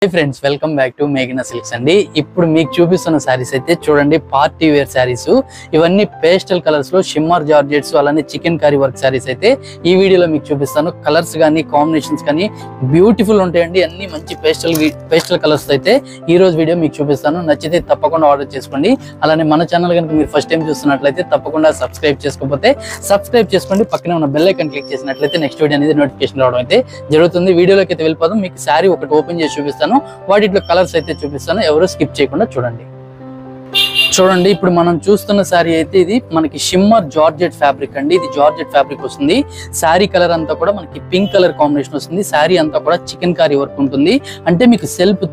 Hey friends, welcome back to Meghna Silks అండి. ఇప్పుడు మీకు చూపిస్తున్న సారీస్ అయితే చూడండి, పార్టీ వేర్ సారీస్. ఇవన్నీ పేస్టల్ కలర్స్ లో షిమ్మర్ జార్జెట్స్ అలానే చికెన్ కర్రీ వర్క్ సారీస్ అయితే ఈ వీడియోలో మీకు చూపిస్తాను. కలర్స్ కానీ కాంబినేషన్స్ కానీ బ్యూటిఫుల్ ఉంటాయండి. అన్ని మంచి పేస్టల్ కలర్స్ అయితే ఈ రోజు వీడియో మీకు చూపిస్తాను. నచ్చితే తప్పకుండా ఆర్డర్ చేసుకోండి. అలానే మన ఛానల్ కనుక మీరు ఫస్ట్ టైం చూస్తున్నట్లయితే తప్పకుండా సబ్స్క్రైబ్ చేసుకోకపోతే సబ్స్క్రైబ్ చేసుకోండి. పక్కనే ఉన్న బెల్ ఐకాన్ క్లిక్ చేసినట్లయితే నెక్స్ట్ వీడియో అనేది నోటిఫికేషన్ రావడం అయితే జరుగుతుంది. వీడియోలోకి అయితే వెళ్ళిపోదాం. మీకు సారీ ఒకటి ఓపెన్ చేసి చూపిస్తాను, వాటిలో కలర్స్ అయితే చూపిస్తాను. ఎవరు స్కిప్ చేయకుండా చూడండి. చూడండి, ఇప్పుడు మనం చూస్తున్న శారీ అయితే ఇది మనకి షిమ్మర్ జార్జెట్ ఫ్యాబ్రిక్ అండి. ఇది జార్జెట్ ఫ్యాబ్రిక్ వస్తుంది. శారీ కలర్ అంతా కూడా మనకి పింక్ కలర్ కాంబినేషన్ వస్తుంది. శారీ అంతా కూడా చికెన్ కర్రీ వర్క్ ఉంటుంది. అంటే మీకు సెల్ఫ్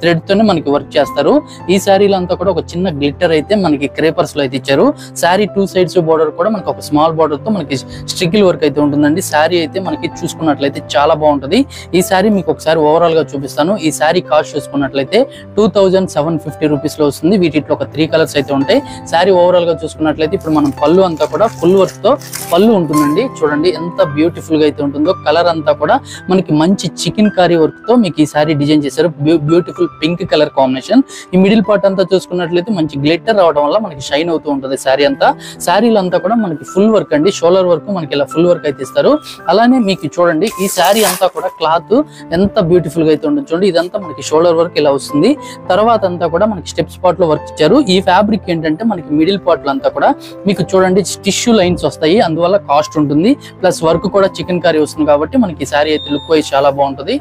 థ్రెడ్ తోనే మనకి వర్క్ చేస్తారు. ఈ శారీలో అంతా కూడా ఒక చిన్న గ్లిట్టర్ అయితే మనకి క్రేపర్స్ లో అయితే ఇచ్చారు. శారీ టూ సైడ్స్ బోర్డర్ కూడా మనకి ఒక స్మాల్ బోర్డర్ తో మనకి స్ట్రికిల్ వర్క్ అయితే ఉంటుందండి. శారీ అయితే మనకి చూసుకున్నట్లయితే చాలా బాగుంటది. ఈ శారీ మీకు ఒకసారి ఓవరాల్ గా చూపిస్తాను. ఈ శారీ కాస్ట్ చూసుకున్నట్లయితే 2750 రూపీస్ లో వస్తుంది. వీటిలో ఒక 3 కలర్స్ అయితే ఉంటాయి. శారీ ఓవరాల్ గా చూసుకున్నట్లయితే ఇప్పుడు మనం పళ్ళు అంతా కూడా ఫుల్ వర్క్ తో పళ్ళు ఉంటుందండి. చూడండి ఎంత బ్యూటిఫుల్ గా అయితే ఉంటుందో. కలర్ అంతా కూడా మనకి మంచి చికెన్ కర్రీ వర్క్ తో మీకు ఈ శారీ డిజైన్ చేశారు. Beautiful pink colour combination. ఈ మిడిల్ పార్ట్ అంతా చూసుకున్నట్లయితే మంచి గ్లిట్టర్ రావడం వల్ల మనకి షైన్ అవుతూ ఉంటుంది శారీ అంతా. శారీలో అంతా కూడా మనకి ఫుల్ వర్క్ అండి. షోల్డర్ వర్క్ మనకి ఇలా ఫుల్ వర్క్ అయితే ఇస్తారు. అలానే మీకు చూడండి ఈ శారీ అంతా కూడా క్లాత్ ఎంత బ్యూటిఫుల్ గా అయితే ఉంటుంది. చూడండి ఇదంతా మనకి షోల్డర్ వర్క్ ఇలా వస్తుంది. తర్వాత అంతా కూడా మనకి స్టెప్ స్పాట్ లో వర్క్ ఇచ్చారు. ఈ ఫ్యాబ్రిక్ ఏంటంటే మనకి మిడిల్ పార్ట్ లో అంతా కూడా మీకు చూడండి టిష్యూ లైన్స్ వస్తాయి. అందువల్ల కాస్ట్ ఉంటుంది. ప్లస్ వర్క్ కూడా చికెన్ కర్రీ వస్తుంది కాబట్టి మనకి ఈ శారీ అయితే లుక్ వైజ్ చాలా బాగుంటుంది.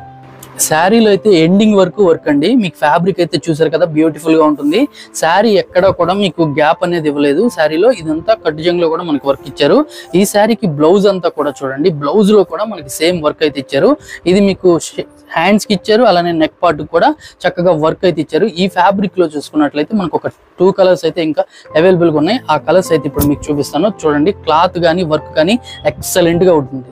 శారీలో అయితే ఎండింగ్ వరకు వర్క్ అండి. మీకు ఫ్యాబ్రిక్ అయితే చూసారు కదా, బ్యూటిఫుల్ గా ఉంటుంది. శారీ ఎక్కడ కూడా మీకు గ్యాప్ అనేది ఇవ్వలేదు. శారీలో ఇదంతా కట్ జంగ్ లో కూడా మనకి వర్క్ ఇచ్చారు. ఈ శారీకి బ్లౌజ్ అంతా కూడా చూడండి, బ్లౌజ్ లో కూడా మనకి సేమ్ వర్క్ అయితే ఇచ్చారు. ఇది మీకు హ్యాండ్స్ కి ఇచ్చారు. అలానే నెక్ పార్ట్ కూడా చక్కగా వర్క్ అయితే ఇచ్చారు. ఈ ఫ్యాబ్రిక్ లో చూసుకున్నట్లయితే మనకు ఒక 2 కలర్స్ అయితే ఇంకా అవైలబుల్ గా ఉన్నాయి. ఆ కలర్స్ అయితే ఇప్పుడు మీకు చూపిస్తాను. చూడండి క్లాత్ కానీ వర్క్ కానీ ఎక్సలెంట్ గా ఉంటుంది.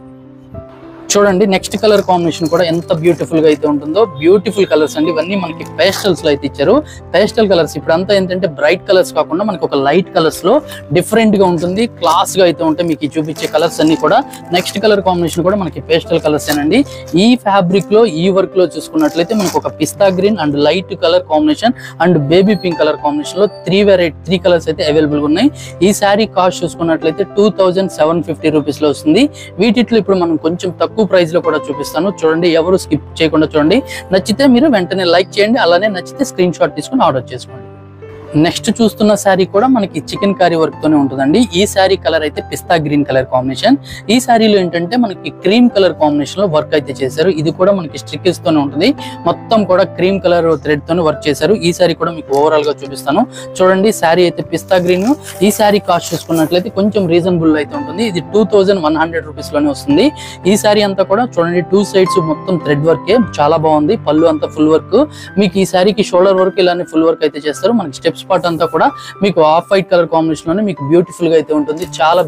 చూడండి నెక్స్ట్ కలర్ కాంబినేషన్ కూడా ఎంత బ్యూటిఫుల్ గా అయితే ఉంటుందో. బ్యూటిఫుల్ కలర్స్ అండి. ఇవన్నీ మనకి పేస్టల్స్ లో అయితే ఇచ్చారు. పేస్టల్ కలర్స్ ఇప్పుడు అంతా ఏంటంటే బ్రైట్ కలర్స్ కాకుండా మనకి ఒక లైట్ కలర్స్ లో డిఫరెంట్ గా ఉంటుంది. క్లాస్ గా అయితే ఉంటాయి మీకు చూపించే కలర్స్ అన్ని కూడా. నెక్స్ట్ కలర్ కాంబినేషన్ కూడా మనకి పేస్టల్ కలర్స్ ఏనండి. ఈ ఫ్యాబ్రిక్ లో ఈ వర్క్ లో చూసుకున్నట్లయితే మనకు ఒక పిస్తా green and light colour combination and baby pink colour కాంబినేషన్ లో 3 కలర్స్ అయితే అవైలబుల్ గా ఉన్నాయి. ఈ శారీ కాస్ట్ చూసుకున్నట్లయితే 2750 రూపీస్ లో వస్తుంది. వీటిలో ఇప్పుడు మనం కొంచెం తక్కువ ప్రైస్ లో కూడా చూపిస్తాను. చూడండి ఎవరు స్కిప్ చేయకుండా చూడండి. నచ్చితే మీరు వెంటనే లైక్ చేయండి. అలానే నచ్చితే స్క్రీన్ షాట్ తీసుకుని ఆర్డర్ చేసుకోండి. నెక్స్ట్ చూస్తున్న శారీ కూడా మనకి చికెన్ కర్రీ వర్క్ తోనే ఉంటుందండి. ఈ శారీ కలర్ అయితే పిస్తా గ్రీన్ కలర్ కాంబినేషన్. ఈ శారీలో ఏంటంటే మనకి క్రీమ్ కలర్ కాంబినేషన్ లో వర్క్ అయితే చేశారు. ఇది కూడా మనకి స్ట్రికెస్ తోనే ఉంటుంది. మొత్తం కూడా క్రీమ్ కలర్ థ్రెడ్ తోనే వర్క్ చేశారు. ఈ శారీ కూడా మీకు ఓవరాల్ గా చూపిస్తాను. చూడండి శారీ అయితే పిస్తా గ్రీన్. ఈ శారీ కాస్ట్ చూసుకున్నట్లయితే కొంచెం రీజనబుల్ అయితే ఉంటుంది. ఇది 2100 రూపీస్ లోనే వస్తుంది. ఈ శారీ అంతా కూడా చూడండి 2 సైడ్స్ మొత్తం థ్రెడ్ వర్కే చాలా బాగుంది. పళ్ళు అంతా ఫుల్ వర్క్. మీకు ఈ శారీకి షోల్డర్ వర్క్ ఇలానే ఫుల్ వర్క్ అయితే చేస్తారు. మనకి స్టెప్స్ పార్ట్ అంతా కూడా మీకు ఆఫ్ వైట్ కలర్ కాంబినేషన్ లోనే మీకు బ్యూటిఫుల్ గా అయితే ఉంటుంది. చాలా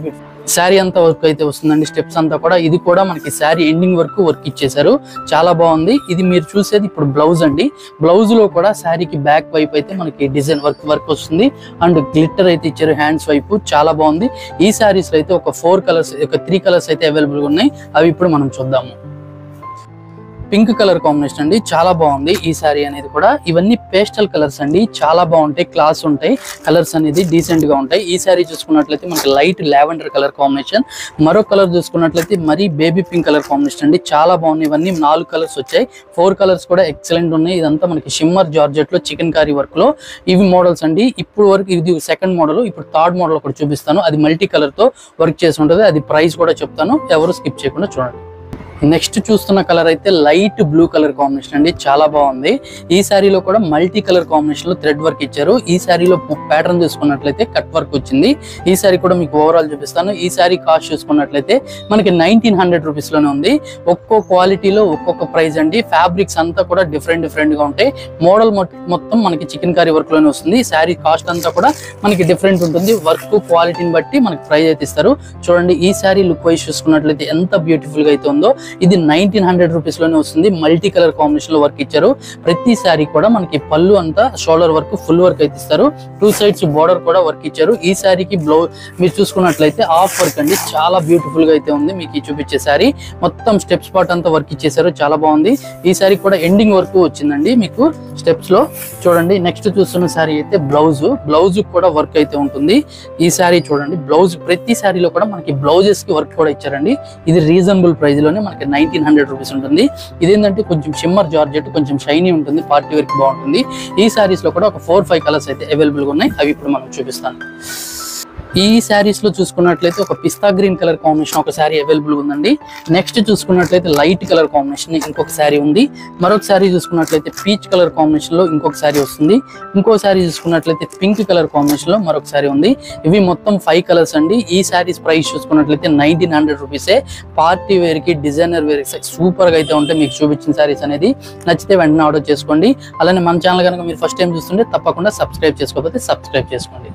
శారీ అంతా వర్క్ అయితే వస్తుందండి. స్టెప్స్ అంతా కూడా ఇది కూడా మనకి శారీ ఎండింగ్ వరకు వర్క్ ఇచ్చేసారు. చాలా బాగుంది. ఇది మీరు చూసేది ఇప్పుడు బ్లౌజ్ అండి. బ్లౌజ్ లో కూడా శారీకి బ్యాక్ వైపు అయితే మనకి డిజైన్ వర్క్ వస్తుంది. అండ్ గ్లిట్టర్ అయితే ఇచ్చారు హ్యాండ్స్ వైపు. చాలా బాగుంది. ఈ శారీస్ లో అయితే ఒక 3 కలర్స్ అయితే అవైలబుల్ గా ఉన్నాయి. అవి ఇప్పుడు మనం చూద్దాము. పింక్ కలర్ కాంబినేషన్ అండి. చాలా బాగుంది ఈ శారీ అనేది కూడా. ఇవన్నీ పేస్టల్ కలర్స్ అండి. చాలా బాగుంటాయి. క్లాస్ ఉంటాయి. కలర్స్ అనేది డీసెంట్ గా ఉంటాయి. ఈ శారీ చూసుకున్నట్లయితే మనకి లైట్ లావెండర్ కలర్ కాంబినేషన్. మరో కలర్ చూసుకున్నట్లయితే మరీ బేబీ పింక్ కలర్ కాంబినేషన్ అండి. చాలా బాగున్నాయి. ఇవన్నీ 4 కలర్స్ వచ్చాయి. 4 కలర్స్ కూడా ఎక్సలెంట్ ఉన్నాయి. ఇదంతా మనకి షిమ్మర్ జార్జెట్ లో చికెన్ కర్రీ వర్క్ లో ఇవి మోడల్స్ అండి. ఇప్పుడు వరకు ఇది సెకండ్ మోడల్. ఇప్పుడు థర్డ్ మోడల్ కూడా చూపిస్తాను. అది మల్టీ కలర్ తో వర్క్ చేసి ఉంటుంది. అది ప్రైస్ కూడా చెప్తాను. ఎవరు స్కిప్ చేయకుండా చూడండి. నెక్స్ట్ చూస్తున్న కలర్ అయితే లైట్ బ్లూ కలర్ కాంబినేషన్ అండి. చాలా బాగుంది. ఈ శారీలో కూడా మల్టీ కలర్ కాంబినేషన్ లో థ్రెడ్ వర్క్ ఇచ్చారు. ఈ శారీలో ప్యాటర్న్ చూసుకున్నట్లయితే కట్ వర్క్ వచ్చింది. ఈ శారీ కూడా మీకు ఓవరాల్ చూపిస్తాను. ఈ శారీ కాస్ట్ చూసుకున్నట్లయితే మనకి 1900 రూపీస్ లోనే ఉంది. ఒక్కో క్వాలిటీలో ఒక్కొక్క ప్రైస్ అండి. ఫ్యాబ్రిక్స్ అంతా కూడా డిఫరెంట్ గా ఉంటాయి. మోడల్ మొత్తం మనకి చికెన్ కర్రీ వర్క్ లోనే వస్తుంది. శారీ కాస్ట్ అంతా కూడా మనకి డిఫరెంట్ ఉంటుంది. వర్క్ క్వాలిటీని బట్టి మనకి ప్రైస్ అయితే ఇస్తారు. చూడండి ఈ శారీ లుక్ వైజ్ చూసుకున్నట్లయితే ఎంత బ్యూటిఫుల్ గా అయితే ఉందో. ఇది 1900 రూపీస్ లోనే వస్తుంది. మల్టీ కలర్ కాంబినేషన్ లో వర్క్ ఇచ్చారు. ప్రతి శారీ కూడా మనకి పళ్ళు అంతా షోల్డర్ వర్క్ ఫుల్ వర్క్ అయితే ఇస్తారు. 2 సైడ్స్ బోర్డర్ కూడా వర్క్ ఇచ్చారు. ఈ శారీకి బ్లౌజ్ మీరు చూసుకున్నట్లయితే హాఫ్ వర్క్ అండి, చాలా బ్యూటిఫుల్ గా అయితే ఉంది. మీకు చూపించే శారీ మొత్తం స్టెప్స్ పార్ట్ అంతా వర్క్ ఇచ్చేసారు, చాలా బాగుంది. ఈ శారీ కూడా ఎండింగ్ వర్క్ వచ్చిందండి మీకు స్టెప్స్ లో. చూడండి నెక్స్ట్ చూస్తున్న శారీ అయితే బ్లౌజ్ కూడా వర్క్ అయితే ఉంటుంది. ఈ శారీ చూడండి, బ్లౌజ్ ప్రతి శారీలో కూడా మనకి బ్లౌజెస్ కి వర్క్ కూడా ఇచ్చారండి. ఇది రీజనబుల్ ప్రైస్ లోనే మనకి 1900 రూపీస్ ఉంటుంది. ఇదేంటంటే కొంచెం షిమ్మర్ జార్జెట్, కొంచెం షైనీ ఉంటుంది, పార్టీ వేర్ కి బాగుంటుంది. ఈ శారీస్ లో కూడా ఒక 4-5 కలర్స్ అయితే అవైలబుల్ గా ఉన్నాయి, అవి ఇప్పుడు మనం చూపిస్తాను. ఈ శారీస్ లో చూసుకున్నట్లయితే ఒక పిస్తా గ్రీన్ కలర్ కాంబినేషన్ ఒక శారీ అవైలబుల్ ఉందండి. నెక్స్ట్ చూసుకున్నట్లయితే లైట్ కలర్ కాంబినేషన్ ఇంకొక శారీ ఉంది. మరొక శారీ చూసుకున్నట్లయితే పీచ్ కలర్ కాంబినేషన్ లో ఇంకొక శారీ వస్తుంది. ఇంకో శారీ చూసుకున్నట్లయితే పింక్ కలర్ కాంబినేషన్ లో మరొక శారీ ఉంది. ఇవి మొత్తం 5 కలర్స్ అండి. ఈ శారీస్ ప్రైస్ చూసుకున్నట్లయితే 1900 రూపీసే. పార్టీ వేర్ కి, డిజైనర్ వేర్ కి సూపర్ గా అయితే ఉంటాయి. మీకు చూపించిన శారీస్ అనేది నచ్చితే వెంటనే ఆర్డర్ చేసుకోండి. అలానే మన ఛానల్ కనుక మీరు ఫస్ట్ టైం చూస్తుంటే తప్పకుండా సబ్స్క్రైబ్ చేసుకోకపోతే సబ్స్క్రైబ్ చేసుకోండి.